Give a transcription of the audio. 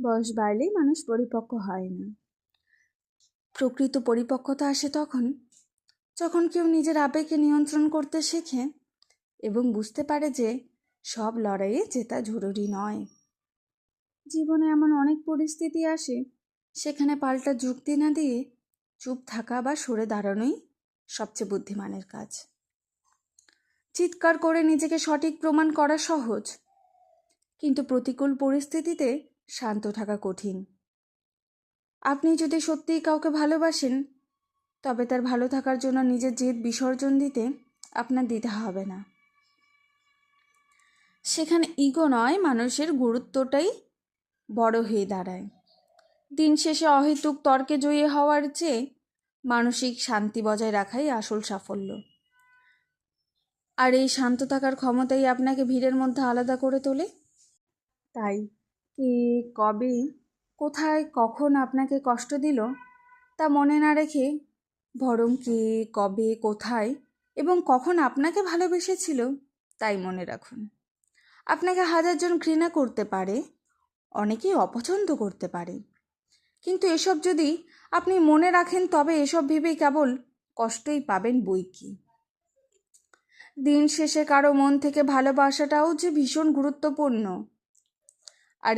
বয়স বাড়লেই মানুষ পরিপক্ক হয় না। প্রকৃত পরিপক্কতা আসে তখন যখন কেউ নিজের আবেগকে নিয়ন্ত্রণ করতে শেখে এবং বুঝতে পারে যে সব লড়াইয়ে জেতা জরুরি নয়। জীবনে এমন অনেক পরিস্থিতি আসে সেখানে পাল্টা যুক্তি না দিয়ে চুপ থাকা বা সরে দাঁড়ানোই সবচেয়ে বুদ্ধিমানের কাজ। চিৎকার করে নিজেকে সঠিক প্রমাণ করা সহজ, কিন্তু প্রতিকূল পরিস্থিতিতে শান্ত থাকা কঠিন। আপনি যদি সত্যিই কাউকে ভালোবাসেন তবে তার ভালো থাকার জন্য নিজের জেদ বিসর্জন দিতে আপনার দ্বিধা হবে না। সেখানে ইগো নয়, মানুষের গুরুত্বটাই বড় হয়ে দাঁড়ায়। দিন শেষে অহেতুক তর্কে জয়ী হওয়ার চেয়ে মানসিক শান্তি বজায় রাখাই আসল সাফল্য। আর এই শান্ত থাকার ক্ষমতাই আপনাকে ভিড়ের মধ্যে আলাদা করে তোলে। তাই কে, কবে, কোথায়, কখন আপনাকে কষ্ট দিল তা মনে না রেখে বরং কে, কবে, কোথায় এবং কখন আপনাকে ভালোবেসেছিল তাই মনে রাখুন। আপনাকে হাজারজন ঘৃণা করতে পারে, অনেকেই অপছন্দ করতে পারে, কিন্তু এসব যদি আপনি মনে রাখেন তবে এসব ভেবেই কেবল কষ্টই পাবেন বইকি। দিন শেষে কারো মন থেকে ভালোবাসাটাও যে ভীষণ গুরুত্বপূর্ণ। আর